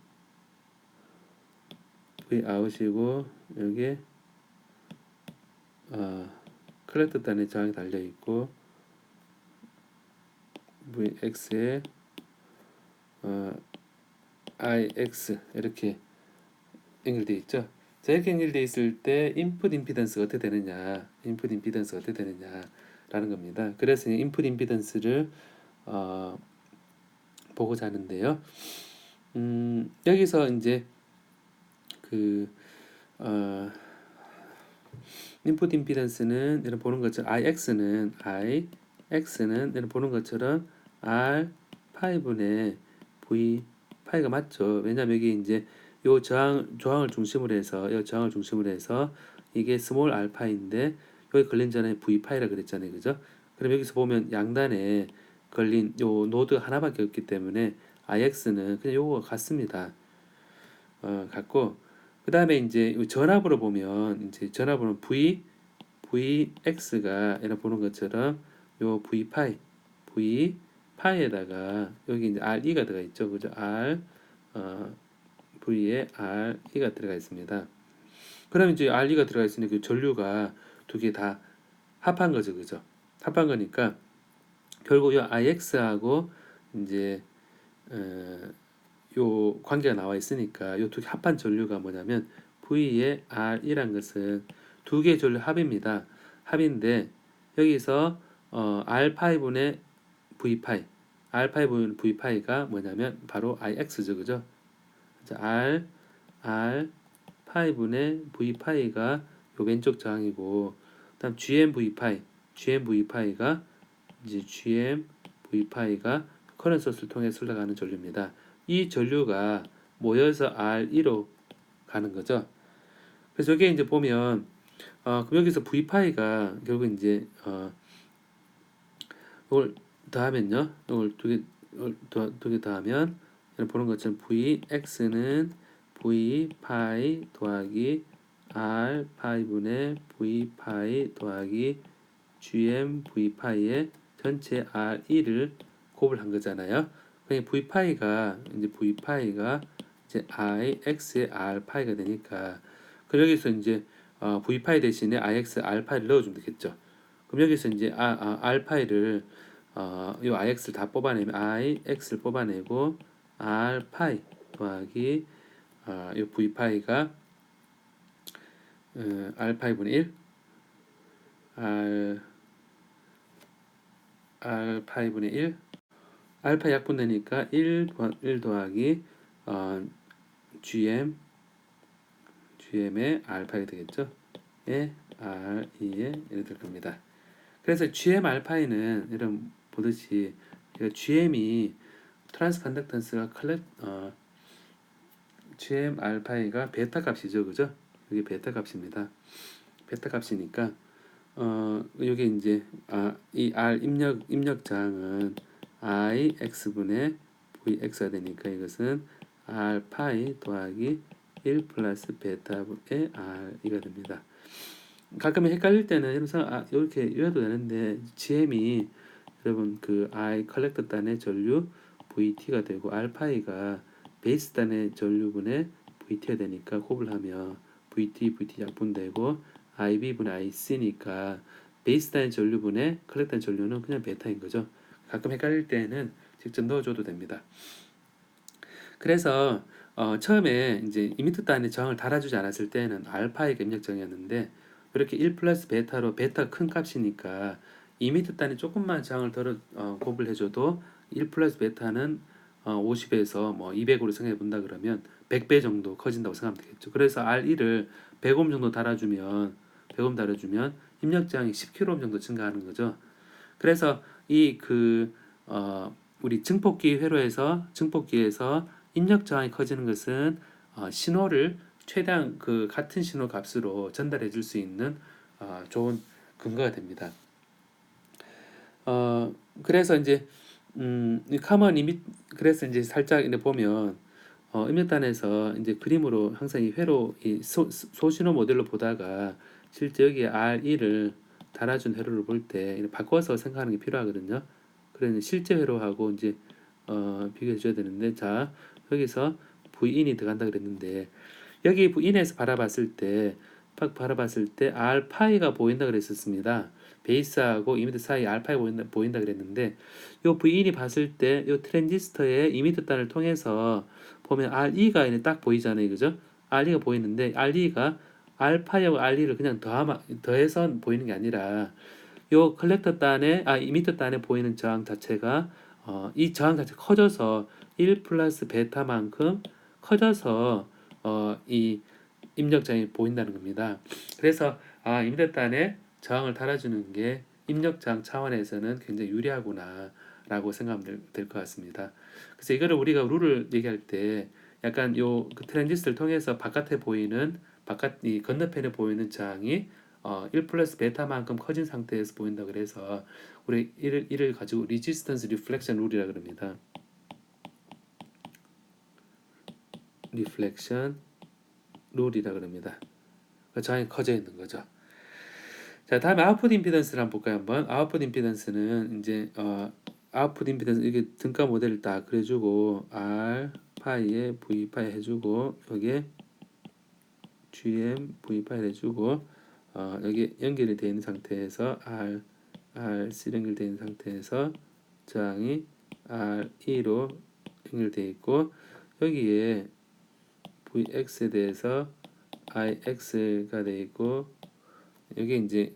V 아웃이고, 여기 컬렉터 단에 저항이 달려 있고, VX에 IX 이렇게 연결되어 있죠. 자, 이렇게 연결되어 있을 때 인풋 임피던스가 어떻게 되느냐, 라는 겁니다. 그래서 인풋 임피던스를 보고자 하는데요. 여기서 이제 인풋 임피던스는 여러분 보는 것처럼 IX는 여러분 보는 것처럼 R 파이분의 V 파이가 맞죠. 왜냐면 여기 이제 요 저항을 중심으로 해서 이게 스몰 알파인데, 여기 걸린 전에 V 파이라 그랬잖아요, 그죠? 그럼 여기서 보면 양단에 걸린 요 노드 하나밖에 없기 때문에 IX는 그냥 요거 같습니다. 같고, 그 다음에 이제 전압으로 보면 이제 전압으로는 VX가 이렇게 보는 것처럼 요 V파이에다가 여기 이제 RE가 들어가 있죠, 그죠? V에 RE가 들어가 있습니다. 그럼 이제 RE가 들어가 있으니까 그 전류가 두 개 다 합한 거죠, 그죠? 합한 거니까 결국 요 IX하고 이제 요 관계가 나와 있으니까 요 두 개 합한 전류가 뭐냐면 V의 R이란 것은 두 개의 전류 합입니다. 합인데 여기서 R5분의 V파이, R5분의 V파이가 뭐냐면 바로 IX죠, 그죠? R5분의 V파이가 요 왼쪽 저항이고, 그다음 GMV파이가 이제 GMV파이가 커런트 소스를 통해 흘러가는 전류입니다. 이 전류가 모여서 R2로 가는 거죠. 그래서 여기 이제 보면 그럼 여기서 V파이가 결국 이제 이걸 더하면요, 이걸 두 개 더하면 보는 것처럼 VX는 V파이 더하기 R 파이분의 V파이 더하기 GM V파이의 전체 R2를 곱을 한 거잖아요. 그러니까 V파이가 이제 IX의 R파이가 되니까, 그럼 여기서 이제 V파이 대신에 IX R파이를 넣어주면 되겠죠. 그럼 여기서 이제 R파이를 요 IX를 다 뽑아내면 IX를 뽑아내고 R파이 더하기 요 V파이가 R파이분의 1 R파이분의 1 알파 약분되니까 1 더하기 GM의 알파가 되겠죠. 에 R2에 이렇게 될 겁니다. 그래서 GM 알파이는 이런 보듯이 GM이 트랜스 컨덕턴스가 GM 알파이가 베타 값이죠, 그죠? 이게 베타 값입니다. 베타 값이니까 여기 이제 이 R 입력 저항은 IX분의 VX가 되니까 이것은 R 파이 더하기 1 플러스 베타의 R이가 됩니다. 가끔 헷갈릴 때는 이렇게 이래도 되는데, GM이 여러분 I 컬렉터 단의 전류 VT가 되고 R 파이가 베이스 단의 전류분의 VT가 되니까 곱을 하면 VT 약분되고 IB분의 IC니까 베이스 단의 전류분의 컬렉터 단의 전류는 그냥 베타인 거죠. 가끔 헷갈릴 때는 직접 넣어줘도 됩니다. 그래서 처음에 이제 이미터 단의 저항을 달아주지 않았을 때는 알파이가 입력 저항이었는데, 이렇게 1 플러스 베타로 베타 큰 값이니까 이미터 단에 조금만 저항을 곱을 해줘도 1 플러스 베타는 50에서 뭐 200으로 생각해 본다 그러면 100배 정도 커진다고 생각하면 되겠죠. 그래서 R1을 100옴 정도 달아주면 100옴 달아주면 입력 저항이 10kΩ 정도 증가하는 거죠. 그래서 이 우리 증폭기 회로에서 증폭기에서 입력 저항이 커지는 것은 신호를 최대한 그 같은 신호 값으로 전달해 줄 수 있는 좋은 근거가 됩니다. 그래서 이제 이 커먼 이미 그래서 이제 살짝 이제 보면 입력단에서 이제 그림으로 항상 이 회로 이 소신호 모델로 보다가 실제 여기에 R1을 달아준 회로를 볼 때 바꿔서 생각하는 게 필요하거든요. 그래서 실제 회로하고 이제 비교해 줘야 되는데 자 여기서 V인이 들어간다 그랬는데 여기 V인에서 바라봤을 때 딱 바라봤을 때 R파이가 보인다 그랬었습니다. 베이스하고 이미터 사이 R파이 보인다 그랬는데 요 V인이 봤을 때 요 트랜지스터의 이미터 단을 통해서 보면 RE가 딱 보이잖아요. 그죠? RE가 보이는데 RE가 R파이하고 RE를 그냥 더해서 보이는 게 아니라 요 컬렉터 단에 이미터 단에 보이는 저항 자체가 이 저항 자체가 커져서 1 플러스 베타만큼 커져서 이 입력 저항이 보인다는 겁니다. 그래서 이미터 단에 저항을 달아주는 게 입력 저항 차원에서는 굉장히 유리하구나 라고 생각하면 될 것 같습니다. 그래서 이거를 우리가 룰을 얘기할 때 약간 그 트랜지스터를 통해서 이 건너편에 보이는 저항이 1 플러스 베타만큼 커진 상태에서 보인다 그래서 우리 이를 가지고 리지스턴스 리플렉션 룰이라 그럽니다. 리플렉션 룰이라 그럽니다. 그러니까 저항이 커져 있는 거죠. 자, 다음에 아웃풋 임피던스를 한번 볼까요? 한번 아웃풋 임피던스는 이제 아웃풋 임피던스 이게 등가 모델을 딱 그려주고 R 파이에 V 파이 해주고 여기에 GM V 파이 해주고 여기 연결이 되어 있는 상태에서 RC 연결되어 있는 상태에서 저항이 RE로 연결되어 있고 여기에 VX에 대해서 IX가 되어 있고 여기 이제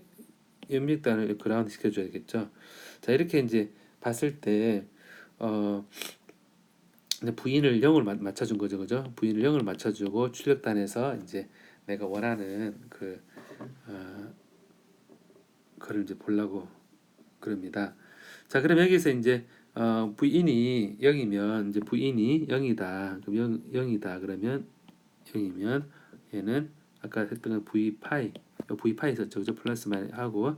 염립단을 그라운드 시켜줘야겠죠. 자 이렇게 이제 봤을 때 V인을 0을 맞춰준 거죠, 그죠? V인을 0을 맞춰주고 출력단에서 이제 내가 원하는 그걸 이제 보려고 그럽니다. 자 그럼 여기서 이제 V인이 0이면 이제 V인이 0이다. 그럼 0이다. 그러면 0이면 얘는 아까 했던 거 V 파이 있었죠, 그죠? 플러스 마이너스 하고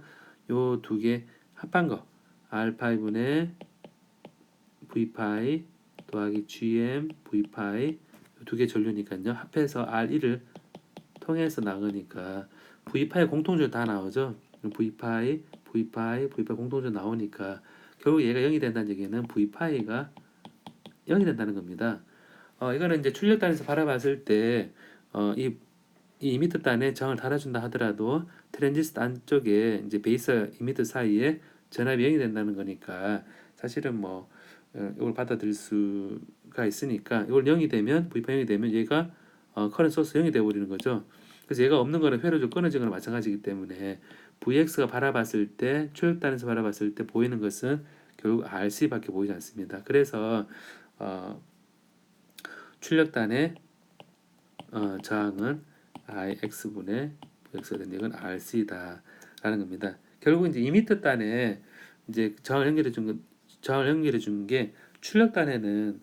요 두 개 합한 거 R 파이분의 V 파이 더하기 GM V 파이 두 개 전류니까요. 합해서 R1을 통해서 나오니까 V 파이 공통적으로 다 나오죠. V 파이 공통적으로 나오니까 결국 얘가 0이 된다는 얘기는 V 파이가 0이 된다는 겁니다. 이거는 이제 출력단에서 바라봤을 때 이 이미터 단에 저항을 달아준다 하더라도 트랜지스터 안쪽에 이제 베이스 이미터 사이에 전압이 0이 된다는 거니까 사실은 뭐 이걸 받아들일 수가 있으니까 이걸 0이 되면 V파 0이 되면 얘가 커런트 소스 0이 되어버리는 거죠. 그래서 얘가 없는 거는 회로적 끊어진 거나 마찬가지이기 때문에 VX가 바라봤을 때 출력단에서 바라봤을 때 보이는 것은 결국 RC밖에 보이지 않습니다. 그래서 출력단의 저항은 IX분의 VX가 된 이건 RC다라는 겁니다. 결국 이제 이미터 단에 이제 저항을 연결해 준 게 출력단에는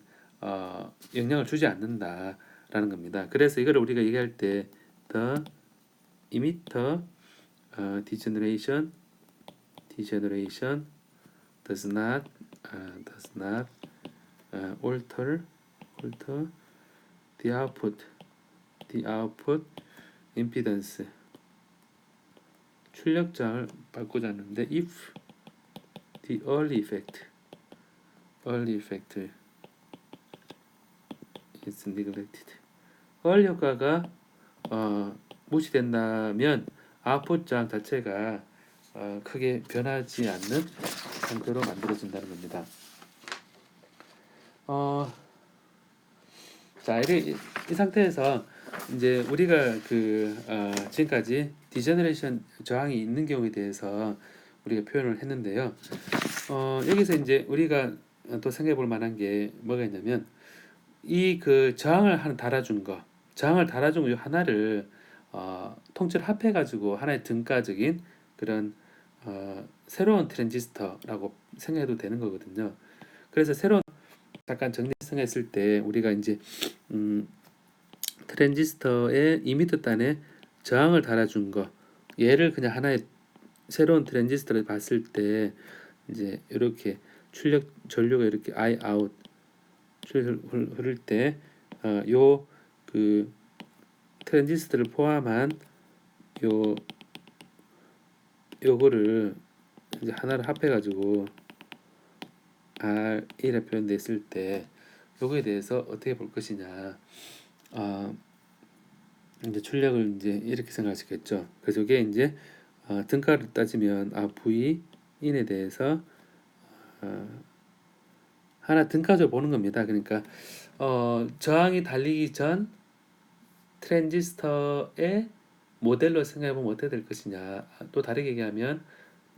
영향을 주지 않는다라는 겁니다. 그래서 이거를 우리가 얘기할 때 the emitter degeneration does not alter the output impedance 출력장을 바꾸지 않는데 if the early effect is neglected early 효과가 무시된다면 아웃풋 저항 자체가 크게 변하지 않는 상태로 만들어진다는 겁니다. 자, 이 상태에서 이제 우리가 지금까지 디제너레이션 저항이 있는 경우에 대해서 우리가 표현을 했는데요. 여기서 이제 우리가 또 생각해 볼 만한 게 뭐가 있냐면 이 그 저항을 하나 달아준 거, 저항을 달아준 거 하나를 통째로 합해 가지고 하나의 등가적인 그런 새로운 트랜지스터라고 생각해도 되는 거거든요. 그래서 새로운 잠깐 정리했을 때 우리가 이제 음, 트랜지스터의 2미터 단에 저항을 달아준 거, 얘를 그냥 하나의 새로운 트랜지스터를 봤을 때 이제 이렇게 출력 전류가 이렇게 I out 흐를 때 요 그 트랜지스터를 포함한 요 요거를 이제 하나를 합해 가지고 R이라 표현됐을 때 요거에 대해서 어떻게 볼 것이냐. 어, 이제 출력을 이제 이렇게 생각할 수 있겠죠. 그래서 이게 이제 등가를 따지면 V 인에 대해서 하나 등가적으로 보는 겁니다. 그러니까 저항이 달리기 전 트랜지스터의 모델로 생각해 보면 어떻게 될 것이냐. 또 다르게 얘기하면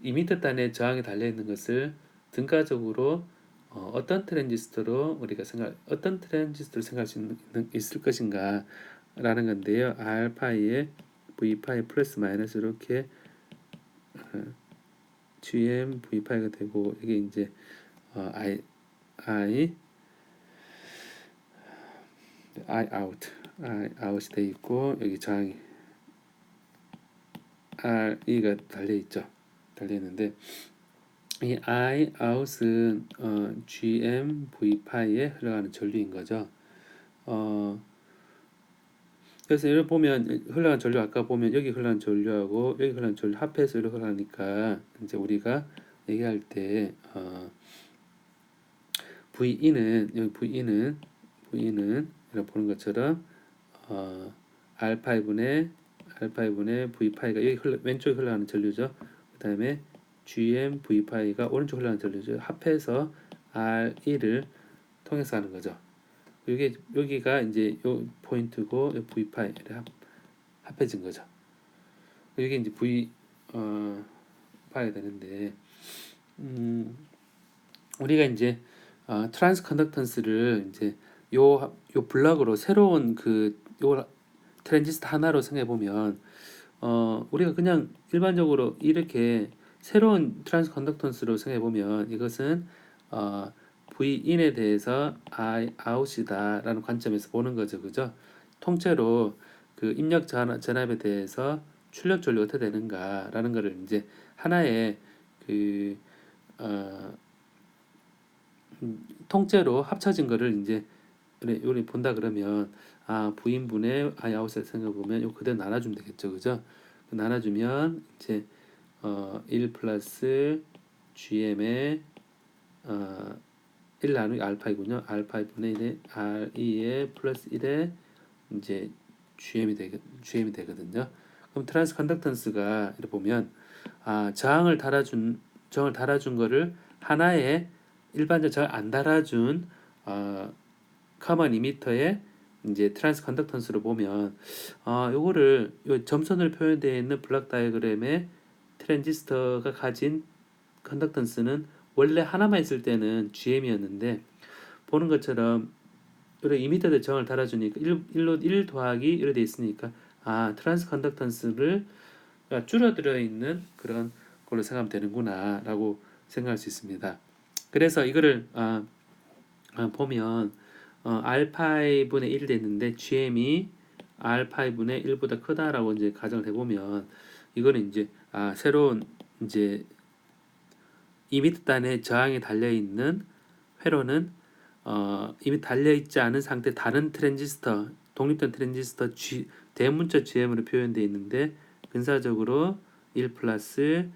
2미터 단의 저항이 달려 있는 것을 등가적으로 어떤 트랜지스터로 생각할 수 있을 것인가라는 건데요. R 파이에 V 파이 플러스 마이너스 이렇게 GM V 파이가 되고 이게 이제 I I I out I out이 돼 있고 여기 저항이 RE가 달려 있죠. 달려 있는데 이 I out은 GM V 파이에 흘러가는 전류인 거죠. 그래서 이렇게 보면 흘러간 전류 아까 보면 여기 흘러간 전류하고 여기 흘러간 전류 합해서 이렇게 흘러가니까 이제 우리가 얘기할 때 VE는 여기 VE는 이렇게 보는 것처럼 알파이분의 V 파이가 여기 왼쪽에 흘러가는 전류죠. 그다음에 GM V 파이가 오른쪽 흘러가는 전류죠. 합해서 RE를 통해서 하는 거죠. 이게 여기가 이제 요 포인트고 요 V 파이를 합해진 거죠. 이게 이제 V 파이가 되는데 우리가 이제 트랜스 컨덕턴스를 이제 요 블럭으로 새로운 요 트랜지스터 하나로 생각해 보면 우리가 그냥 일반적으로 이렇게 새로운 트랜스 컨덕턴스로 생각해 보면 이것은 V인에 대해서 I out이다라는 관점에서 보는 거죠, 그죠? 통째로 그 입력 전압에 대해서 출력 전류 어떻게 되는가라는 거를 이제 하나의 그 통째로 합쳐진 거를 이제 우리 본다 그러면 부인분의 아웃을 생각해 보면 요 그대로 나눠주면 되겠죠, 그죠? 나눠주면 이제 1 플러스 GM의 1 나누기 알파이군요. 알파분의 1의 RE의 플러스 1의 이제 GM이 되거든요. 그럼 트랜스 컨덕턴스가 이렇게 보면 저항을 달아준 거를 하나의 일반적 저항 안 달아준 커먼 이미터의 이제 트랜스 컨덕턴스로 보면 요거를 요 점선으로 표현되어 있는 블록 다이어그램의 트랜지스터가 가진 컨덕턴스는 원래 하나만 있을 때는 GM이었는데 보는 것처럼 이렇게 이미터의 저항을 달아주니까 1 더하기 1로 돼 있으니까 트랜스 컨덕턴스를 줄어들어 있는 그런 걸로 생각하면 되는구나 라고 생각할 수 있습니다. 그래서 이거를 보면 R5분의 1이 됐는데 GM이 R5분의 1보다 크다라고 이제 가정을 해보면 이거는 이제 새로운 이제 2미터 단의 저항이 달려 있는 회로는 이미 달려 있지 않은 상태 다른 트랜지스터 독립된 트랜지스터 대문자 GM으로 표현되어 있는데 근사적으로 1 플러스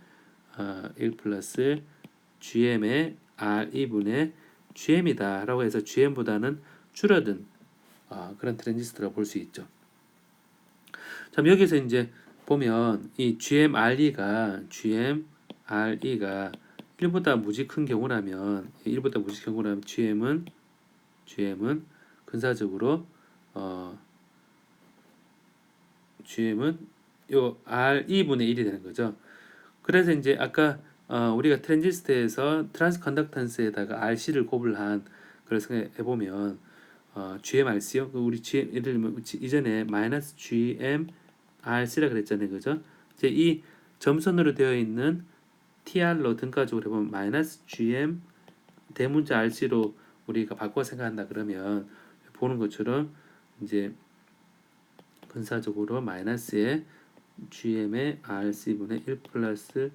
1 플러스 GM의 R2분의 GM이다 라고 해서 GM보다는 줄어든 그런 트랜지스터라고 볼 수 있죠. 자, 여기서 이제 보면 이 GMRE가 1보다 무지 큰 경우라면 GM은 근사적으로 GM은 요 R2분의 1이 되는 거죠. 그래서 이제 아까 우리가 트랜지스터에서 트랜스 컨덕턴스에다가 RC를 곱을 그걸 생각해 보면 GMRC요. 우리 GM 예를 들면 이전에 마이너스 GMRC라 그랬잖아요, 그죠? 이제 이 점선으로 되어 있는 TR로 등가적으로 해보면 마이너스 GM 대문자 RC로 우리가 바꿔 생각한다 그러면 보는 것처럼 이제 근사적으로 마이너스의 GM의 RC분의 1 플러스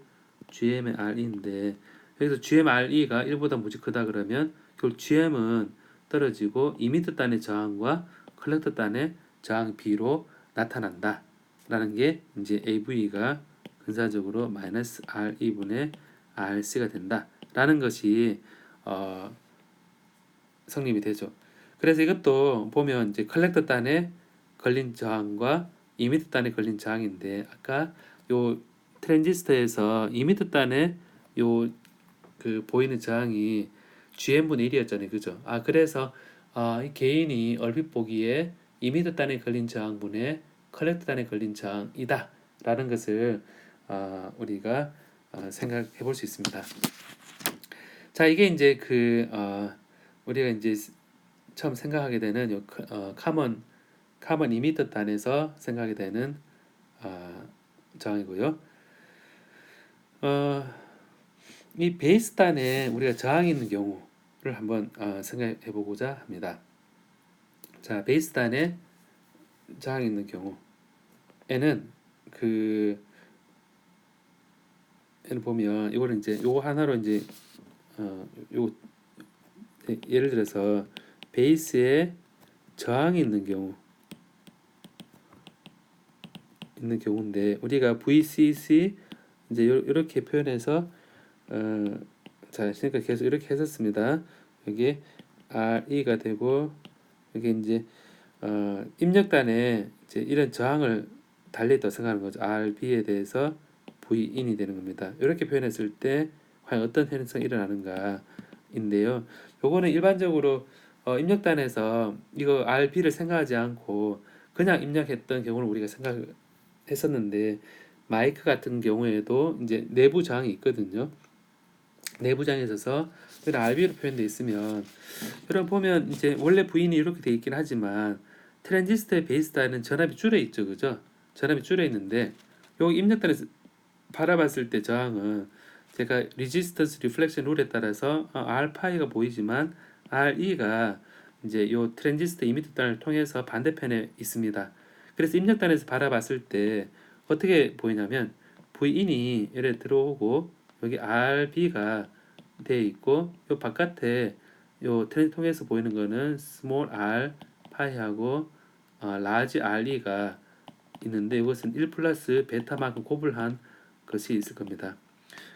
GM의 RE인데 여기서 GMRE가 1보다 무지 크다 그러면 결국 GM은 떨어지고 이미터 단의 저항과 컬렉터 단의 저항 B로 나타난다 라는 게 이제 AV가 근사적으로 마이너스 RE분의 RC가 된다 라는 것이 성립이 되죠. 그래서 이것도 보면 이제 컬렉터 단에 걸린 저항과 이미터 단에 걸린 저항인데 아까 요 트랜지스터에서 이미터 단에 요 그 보이는 저항이 GM분의 1이었잖아요. 그죠? 그래서 이 개인이 얼핏 보기에 이미터 단에 걸린 저항분의 컬렉터 단에 걸린 저항이다 라는 것을 우리가 생각해 볼 수 있습니다. 자, 이게 이제 우리가 이제 처음 생각하게 되는 요 카먼 이미터 단에서 생각하게 되는 저항이고요. 이 베이스 단에 우리가 저항이 있는 경우를 한번 생각해 보고자 합니다. 자, 베이스 단에 저항이 있는 경우에는 얘는 보면 이거를 이제 요거 하나로 이제 요 예를 들어서 베이스에 저항이 있는 경우인데 우리가 VCC 이제 이렇게 표현해서 자, 그러니까 계속 이렇게 했었습니다. 여기 RE가 되고 여기 이제 입력단에 이제 이런 저항을 달리했다고 생각하는 거죠. RB에 대해서 Vin이 되는 겁니다. 이렇게 표현했을 때 과연 어떤 현상이 일어나는가인데요. 요거는 일반적으로 입력단에서 이거 RB를 생각하지 않고 그냥 입력했던 경우를 우리가 생각했었는데 마이크 같은 경우에도 이제 내부 저항이 있거든요. 내부 저항에 있어서 그런 RB로 표현되어 있으면 여러분 보면 이제 원래 V인이 이렇게 되어 있긴 하지만 트랜지스터의 베이스 단은 전압이 줄어 있죠, 그죠? 전압이 줄어 있는데 여기 입력단에서 바라봤을 때 저항은 제가 레지스턴스 리플렉션 룰에 따라서 R파이가 보이지만 RE가 이제 요 트랜지스터 이미터 단을 통해서 반대편에 있습니다. 그래서 입력단에서 바라봤을 때 어떻게 보이냐면 V인이 이렇게 들어오고 여기 RB가 되어 있고 요 바깥에 요 트렌드 통해서 보이는 거는 스몰 r 파이하고 라지 RE가 있는데 이것은 1 플러스 베타만큼 곱을한 것이 있을 겁니다.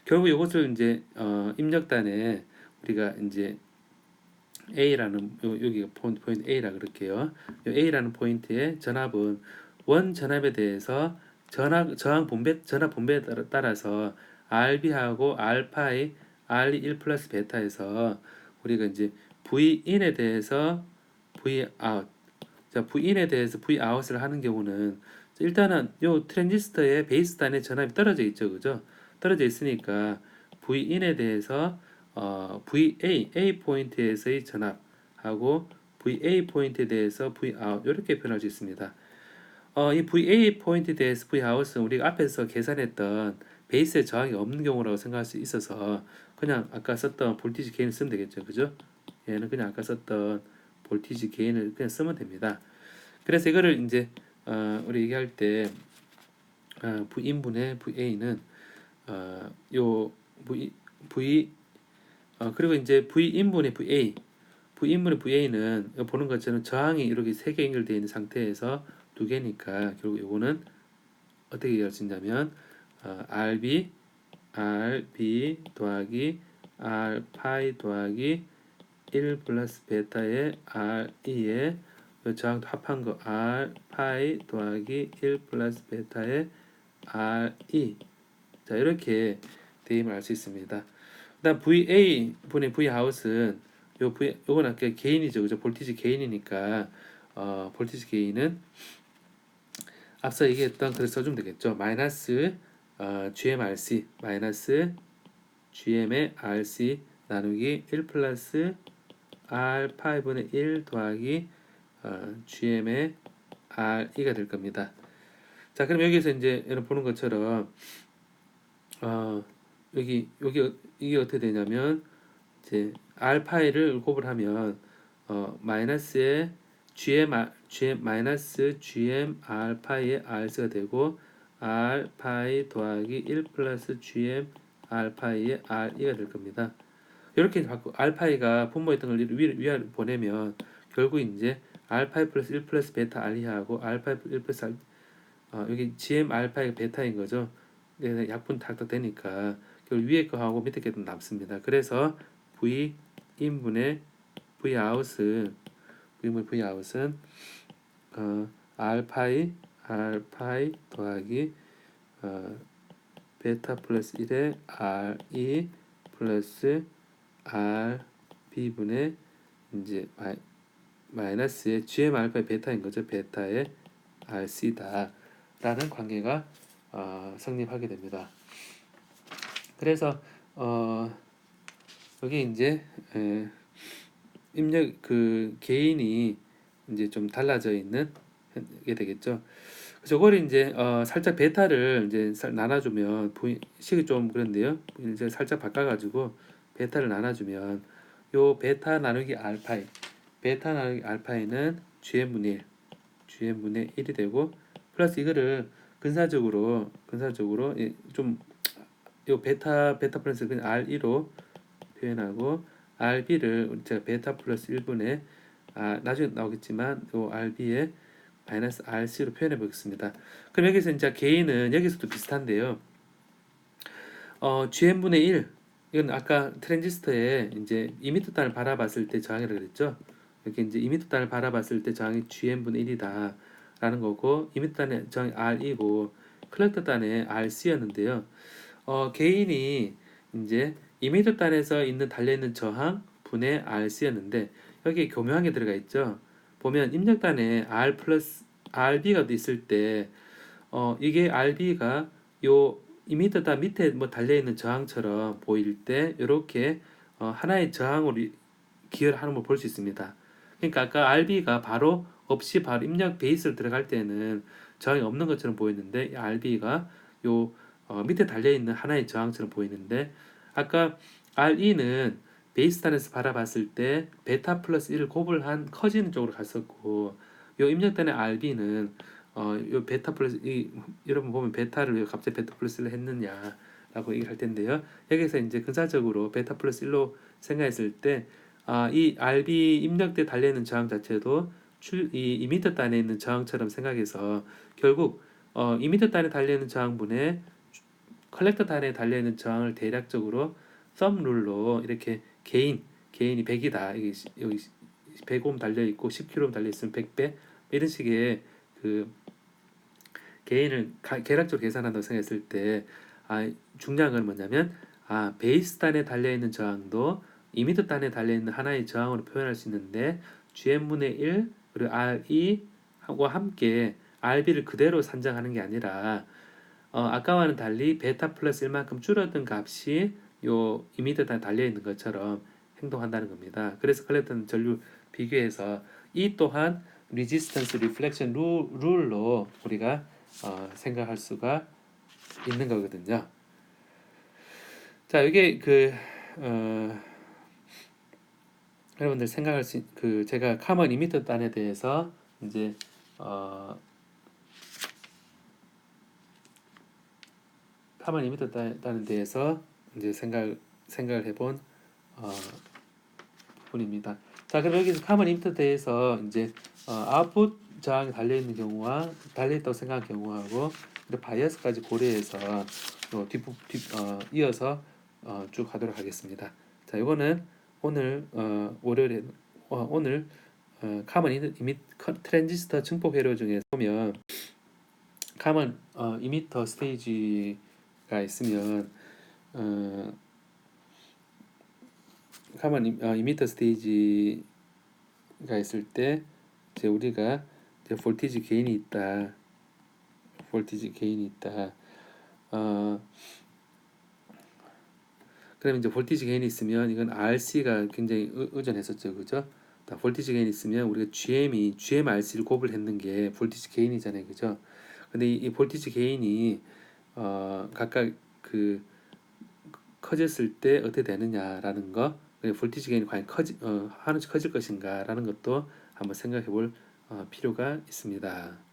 결국 이것을 이제 입력단에 우리가 이제 A라는 여기가 포인트 A라 그럴게요. A라는 포인트의 전압은 원 전압에 대해서 저항 분배 전압 분배에 따라서 RB하고 R파이 R 1 플러스 베타에서 우리가 이제 V인에 대해서 Vout 자 V인에 대해서 Vout을 하는 경우는 일단은 요 트랜지스터의 베이스 단의 전압이 떨어져 있죠, 그죠? 떨어져 있으니까 V인에 대해서 A 포인트에서의 전압하고 VA 포인트에 대해서 Vout 이렇게 표현할 수 있습니다. 이 VA 포인트에 대해서 Vout은 우리가 앞에서 계산했던 베이스에 저항이 없는 경우라고 생각할 수 있어서 그냥 아까 썼던 볼티지 게인을 쓰면 되겠죠, 그죠? 얘는 그냥 아까 썼던 볼티지 게인을 그냥 쓰면 됩니다. 그래서 이거를 이제 우리 얘기할 때 V인분의 VA는 요 V 그리고 이제 V인분의 V인분의 VA는 보는 것처럼 저항이 이렇게 세 개 연결되어 있는 상태에서 두 개니까 결국 요거는 어떻게 이루어진다면 RB 더하기 R 파이 더하기 1 플러스 베타의 RE의 저항도 합한 거 R 파이 더하기 1 플러스 베타의 RE 자 이렇게 대입을 할 수 있습니다. 그다음 VA 분의 Vout은 요건 아까 게인이죠, 그죠? 볼티지 게인이니까 볼티지 게인은 앞서 얘기했던 그래서 써주면 되겠죠. 마이너스 GMRC 마이너스 GM의 RC 나누기 1 플러스 R 파이분의 1 더하기 GM의 RE가 될 겁니다. 자, 그럼 여기서 이제 여러분 보는 것처럼 여기 이게 어떻게 되냐면 이제 R 파이를 곱을 하면 마이너스의 GM 마이너스 GM R 파이의 R가 되고 R 파이 더하기 1 플러스 GM R 파이의 RE가 될 겁니다. 이렇게 자꾸 R 파이가 분모했던 걸 위로 보내면 결국 이제 R 파이 플러스 1 플러스 베타 RE하고 R 파이 1 플러스 여기 GM R 파이가 베타인 거죠. 약분 탁탁 되니까 결국 위에 거하고 밑에 게도 남습니다. 그래서 V 인분의 V 아웃은 R 파이 더하기 베타 플러스 1의 RE 플러스 R B분의 이제 마이너스의 GM 알파의 베타인 거죠. 베타의 RC다 라는 관계가 성립하게 됩니다. 그래서 여기 이제 입력 그 개인이 이제 좀 달라져 있는 게 되겠죠. 저걸 이제 살짝 베타를 이제 나눠주면 식이 좀 그런데요. 이제 살짝 바꿔가지고 베타를 나눠주면 요 베타 나누기 알파이 베타 나누기 알파이는 GM분의 1이 되고 플러스 이거를 근사적으로 좀 요 베타 플러스 그냥 R2로 표현하고 RB를 제가 베타 플러스 1분의 나중에 나오겠지만 요 RB의 마이너스 RC로 표현해 보겠습니다. 그럼 여기서 이제 개인은 여기서도 비슷한데요. GM분의 1 이건 아까 트랜지스터에 이제 이미터 단을 바라봤을 때 저항이라고 그랬죠. 이렇게 이제 이미터 단을 바라봤을 때 저항이 GM분의 1이다 라는 거고 이미터 단의 저항이 R이고 컬렉터 단의 RC였는데요. 개인이 이제 이미터 단에서 달려있는 저항 분의 RC였는데 여기에 교묘한 게 들어가 있죠. 보면 입력단에 R 플러스 RB가 있을 때 이게 RB가 요 이미터 단 밑에 뭐 달려있는 저항처럼 보일 때 이렇게 하나의 저항으로 기여하는 걸 볼 수 있습니다. 그러니까 아까 RB가 바로 입력 베이스를 들어갈 때는 저항이 없는 것처럼 보이는데 RB가 요 밑에 달려있는 하나의 저항처럼 보이는데 아까 RE는 베이스단에서 바라봤을 때 베타 플러스 1을 곱을 한 커지는 쪽으로 갔었고 요 입력단의 RB는 요 베타 플러스 여러분 보면 베타를 왜 갑자기 베타 플러스 1을 했느냐라고 얘기할 텐데요. 여기서 이제 근사적으로 베타 플러스 1로 생각했을 때 이 RB 입력대 달려있는 저항 자체도 이 이미터 단에 있는 저항처럼 생각해서 결국 이미터 단에 달려있는 저항분의 컬렉터 단에 달려있는 저항을 대략적으로 썸 룰로 이렇게 개인이 100이다. 여기 100옴 달려있고 10kΩ 달려있으면 100배 이런 식의 그 개인을 계략적으로 계산한다고 생각했을 때 중요한 건 뭐냐면 베이스 단에 달려있는 저항도 이미터 단에 달려있는 하나의 저항으로 표현할 수 있는데 GM분의 1 그리고 RE 하고 함께 RB를 그대로 산정하는 게 아니라 아까와는 달리 베타 플러스 1만큼 줄어든 값이 요 이미터 단에 달려있는 것처럼 행동한다는 겁니다. 그래서 컬렉터는 전류 비교해서 이 또한 resistance reflection 룰로 우리가 생각할 수가 있는 거거든요. 자, 이게 여러분들 생각할 수 제가 카먼 이미터 단에 대해서 이제 카먼 이미터 단에 대해서 이제 생각을 해본 부분입니다. 자, 그럼 여기서 카먼 이미터 대해서 이제 아웃풋 저항이 달려있는 경우와 달려있다고 생각한 경우하고 바이어스까지 고려해서 이어서 쭉 하도록 하겠습니다. 자, 이거는 오늘 월요일에 오늘 카먼 트랜지스터 증폭 회로 중에 보면 카먼 이미터 스테이지가 있으면 카먼 이미터 스테이지가 있을 때 이제 우리가 이제 볼티지 게인이 있다. 그러면 이제 볼티지 게인이 있으면 이건 RC가 굉장히 의존했었죠, 그죠? 볼티지 게인이 있으면 우리가 GM RC를 곱을 했는 게 볼티지 게인이잖아요, 그죠? 근데 이 볼티지 게인이 각각 그 커졌을 때 어떻게 되느냐라는 거, 볼티지 게인이 과연 한없이 커질 것인가라는 것도 한번 생각해 볼 필요가 있습니다.